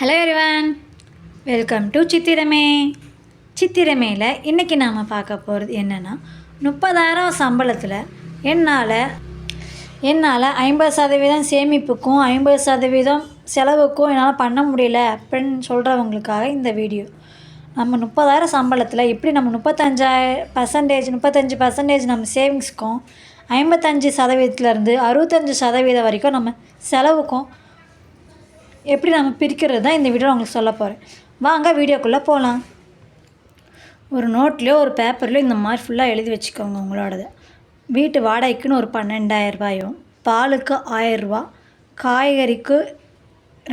Hello everyone, welcome to சித்திரமே. சித்திரமேல இன்றைக்கி நாம் பார்க்க போகிறது என்னென்னா, 30,000 சம்பளத்தில் என்னால் 50% சேமிப்புக்கும் 50% செலவுக்கும் என்னால் பண்ண முடியல அப்படின்னு சொல்கிறவங்களுக்காக இந்த வீடியோ. நம்ம 30,000 சம்பளத்தில் எப்படி நம்ம 35% நம்ம சேவிங்ஸ்க்கும் 55%லேருந்து 65% வரைக்கும் நம்ம செலவுக்கும் எப்படி நம்ம பிரிக்கிறது தான் இந்த வீடியோவில் உங்களுக்கு சொல்ல போகிறேன். வாங்க வீடியோக்குள்ளே போகலாம். ஒரு நோட்லேயோ ஒரு பேப்பர்லையோ இந்த மாதிரி ஃபுல்லாக எழுதி வச்சுக்கோங்க உங்களோடது. வீட்டு வாடகைக்குன்னு ஒரு 12,000 ரூபாயும், பாலுக்கு 1000 ரூபா, காய்கறிக்கு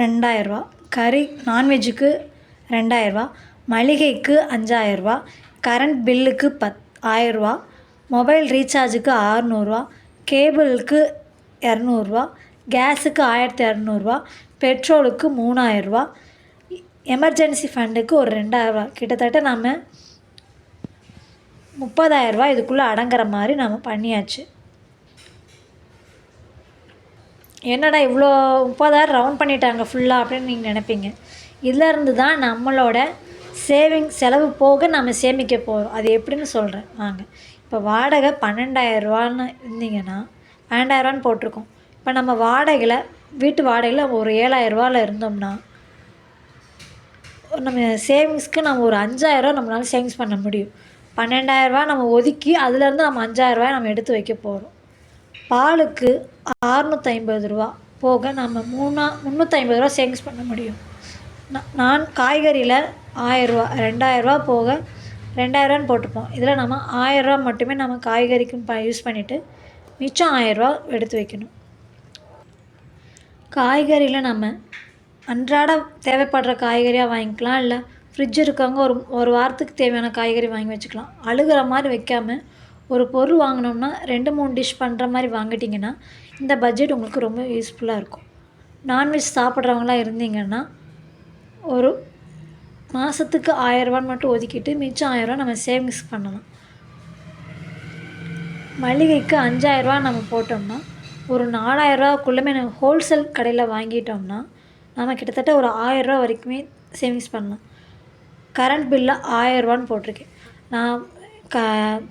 2000 ரூபா, கறி நான்வெஜ்ஜுக்கு 2000 ரூபா, மளிகைக்கு 5000 ரூபா, கரண்ட் பில்லுக்கு 1000 ரூபா, மொபைல் ரீசார்ஜுக்கு 600 ரூபா, கேபிளுக்கு 200 ரூபா, கேஸுக்கு 1200 ரூபா, பெட்ரோலுக்கு 3000 ரூபா, எமர்ஜென்சி ஃபண்டுக்கு ஒரு 2000 ரூபா. கிட்டத்தட்ட நம்ம 30,000 ரூபா இதுக்குள்ளே அடங்குற மாதிரி நம்ம பண்ணியாச்சு. என்னடா இவ்வளோ 30,000 ரவுண்ட் பண்ணிட்டாங்க ஃபுல்லாக அப்படின்னு நீங்கள் நினைப்பீங்க. இதிலேருந்து தான் நம்மளோட செலவு போக நம்ம சேமிக்க போகிறோம். அது எப்படின்னு சொல்கிறேன் வாங்க. இப்போ வாடகை 12,000 ரூபான்னு இருந்தீங்கன்னா 12,000 ரூபான்னு போட்டிருக்கோம். இப்போ நம்ம வீட்டு வாடகையில் ஒரு 7,000 ரூபாவில் இருந்தோம்னா நம்ம சேவிங்ஸ்க்கு நம்ம ஒரு 5,000 ரூபா நம்மளால் சேவிங்ஸ் பண்ண முடியும். 12,000 ரூபா நம்ம ஒதுக்கி அதுலேருந்து நம்ம 5,000 ரூபாய் நம்ம எடுத்து வைக்க போகிறோம். பாலுக்கு 650 ரூபா போக நம்ம 350 ரூபா சேவிங்ஸ் பண்ண முடியும். நான் காய்கறியில் 1000 ரூபா, 2000 ரூபா போக 2000 ரூபான்னு போட்டுப்போம். இதில் நம்ம 1000 ரூபா மட்டுமே நம்ம காய்கறிக்கு யூஸ் பண்ணிவிட்டு மிச்சம் 1000 ரூபா எடுத்து வைக்கணும். காய்கறியில் நம்ம அன்றாட தேவைப்படுற காய்கறியாக வாங்கிக்கலாம், இல்லை ஃப்ரிட்ஜ் இருக்கவங்க ஒரு வாரத்துக்கு தேவையான காய்கறி வாங்கி வச்சுக்கலாம். அழுகிற மாதிரி வைக்காமல் ஒரு பொருள் வாங்கினோம்னா 2-3 டிஷ் பண்ணுற மாதிரி வாங்கிட்டிங்கன்னா இந்த பட்ஜெட் உங்களுக்கு ரொம்ப யூஸ்ஃபுல்லாக இருக்கும். நான்வெஜ் சாப்பிட்றவங்களாம் இருந்தீங்கன்னா ஒரு மாதத்துக்கு 1000 ரூபான்னு மட்டும் ஒதுக்கிட்டு மிச்சம் 1000 ரூபா நம்ம சேவிங்ஸ் பண்ணலாம். மளிகைக்கு 5,000 ரூபா நம்ம போட்டோம்னா ஒரு 4,000 ரூபாக்குள்ளே நம்ம ஹோல்சேல் கடையில் வாங்கிட்டோம்னா நம்ம கிட்டத்தட்ட ஒரு 1000 ரூபா வரைக்குமே சேவிங்ஸ் பண்ணலாம். கரண்ட் பில்லில் 1000 ரூபான்னு போட்டிருக்கேன். நான்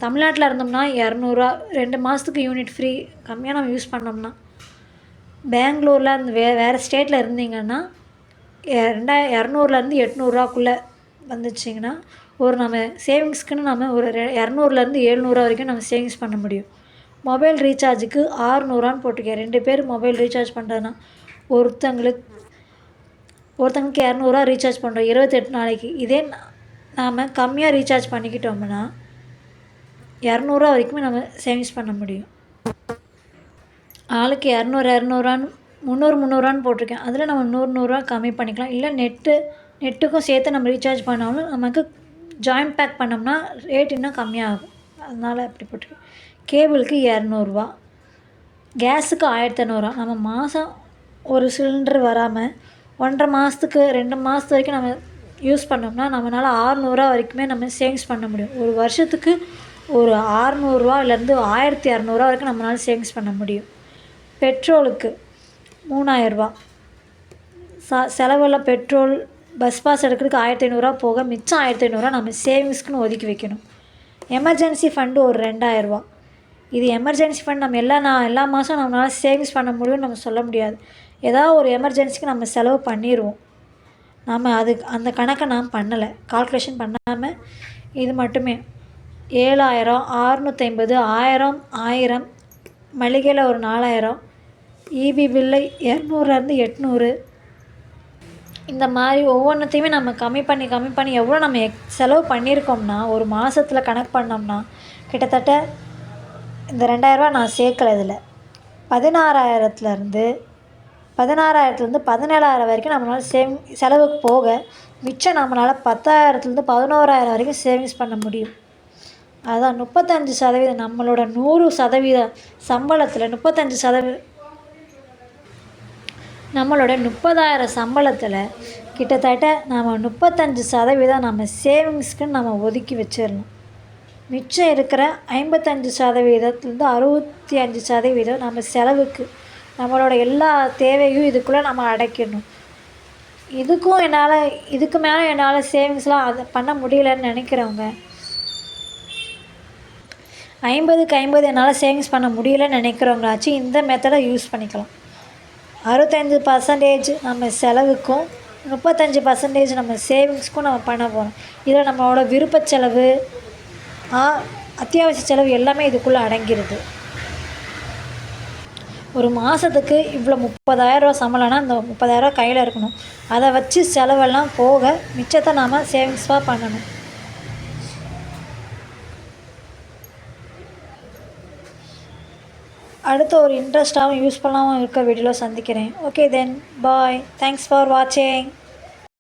தமிழ்நாட்டில் இருந்தோம்னா 200 ரூபா 2 மாதத்துக்கு யூனிட் ஃப்ரீ கம்மியாக நம்ம யூஸ் பண்ணோம்னா. பெங்களூரில் அந்த வேறு ஸ்டேட்டில் இருந்தீங்கன்னா 200லேருந்து 800 ரூபாக்குள்ளே வந்துச்சிங்கன்னா ஒரு நம்ம சேவிங்ஸ்க்குன்னு நம்ம ஒரு 200லேருந்து 700 வரைக்கும் நம்ம சேவிங்ஸ் பண்ண முடியும். மொபைல் ரீசார்ஜுக்கு 600 ரூபான்னு போட்டிருக்கேன். 2 பேர் மொபைல் ரீசார்ஜ் பண்ணுறதுனா ஒருத்தங்களுக்கு 200 ரூபா ரீசார்ஜ் பண்ணுறோம் 28 நாளைக்கு. இதே நாம் கம்மியாக ரீசார்ஜ் பண்ணிக்கிட்டோம்னா 200 ரூபா வரைக்குமே நம்ம சேவிங்ஸ் பண்ண முடியும். ஆளுக்கு 200 300 போட்டிருக்கேன். அதில் நம்ம 100 ரூபா கம்மி பண்ணிக்கலாம். இல்லை நெட்டுக்கும் சேர்த்து நம்ம ரீசார்ஜ் பண்ணாலும் நமக்கு ஜாயிண்ட் பேக் பண்ணோம்னா ரேட் இன்னும் கம்மியாகும். அதனால் அப்படி போட்டிருக்கேன். கேபிளுக்கு 200 ரூபா, கேஸுக்கு 1500 ரூபா. நம்ம மாதம் ஒரு சிலிண்டர் வராமல் 1.5 மாதத்துக்கு 2 மாதத்து வரைக்கும் நம்ம யூஸ் பண்ணோம்னா நம்மளால் 600 ரூபா வரைக்குமே நம்ம சேவிங்ஸ் பண்ண முடியும். ஒரு வருஷத்துக்கு ஒரு 600 ரூபாயிலேருந்து 1200 ரூபா வரைக்கும் நம்மளால் சேவிங்ஸ் பண்ண முடியும். பெட்ரோலுக்கு 3000 ரூபா செலவெல்லாம் பெட்ரோல் பஸ் பாஸ் எடுக்கிறதுக்கு 1500 ரூபா போக மிச்சம் 1500 ரூபா நம்ம சேவிங்ஸ்க்குன்னு ஒதுக்கி வைக்கணும். எமர்ஜென்சி ஃபண்டு ஒரு 2000 ரூபா. இது எமர்ஜென்சி ஃபண்ட் நம்ம எல்லா மாதம் நம்மளால் சேவிங்ஸ் பண்ண முடியும்னு நம்ம சொல்ல முடியாது. ஏதாவது ஒரு எமர்ஜென்சிக்கு நம்ம செலவு பண்ணிடுவோம். நம்ம அந்த கணக்கை நாம் பண்ணலை, கால்குலேஷன் பண்ணாமல் இது மட்டுமே 7000, 650, 1000, மளிகையில் ஒரு 4000, இபி பில்லை 200லேருந்து 800. இந்த மாதிரி ஒவ்வொன்றத்தையுமே நம்ம கம்மி பண்ணி எவ்வளோ நம்ம செலவு பண்ணியிருக்கோம்னா ஒரு மாதத்தில் கணக்கு பண்ணோம்னா கிட்டத்தட்ட இந்த 2000 ரூபா நான் சேர்க்கல. இதில் 16,000லேருந்து 17,000 வரைக்கும் நம்மளால் செலவுக்கு போக மிச்சம் நம்மளால் 10,000லேருந்து 11,000 வரைக்கும் சேவிங்ஸ் பண்ண முடியும். அதுதான் 35% நம்மளோட 100% சம்பளத்தில் 35% நம்மளோட 30,000 சம்பளத்தில் கிட்டத்தட்ட நம்ம 35% நம்ம சேவிங்ஸ்க்குன்னு நம்ம ஒதுக்கி வச்சிடணும். மிச்சம் இருக்கிற 55%லேருந்து 65% நம்ம செலவுக்கு நம்மளோட எல்லா தேவையும் இதுக்குள்ளே நம்ம அடைக்கணும். இதுக்கு மேலே என்னால் சேவிங்ஸ்லாம் அதை பண்ண முடியலன்னு நினைக்கிறவங்க, 50க்கு 50 என்னால் சேவிங்ஸ் பண்ண முடியலன்னு நினைக்கிறவங்களாச்சும் இந்த மெத்தடை யூஸ் பண்ணிக்கலாம். 65% நம்ம செலவுக்கும் 35% நம்ம சேவிங்ஸ்க்கும் நம்ம பண்ண போகிறோம். இதில் நம்மளோட விருப்ப செலவு, அத்தியாவசிய செலவு எல்லாமே இதுக்குள்ளே அடங்கிடுது. ஒரு மாதத்துக்கு இவ்வளோ 30,000 சம்பளம்னா அந்த 30,000 கையில் இருக்கணும். அதை வச்சு செலவெல்லாம் போக மிச்சத்தை நாம் சேவிங்ஸாக பண்ணணும். அடுத்த ஒரு இன்ட்ரெஸ்டாகவும் யூஸ்ஃபுல்லாகவும் இருக்க வீடியோவில் சந்திக்கிறேன். Okay then bye. Thanks for வாட்சிங்.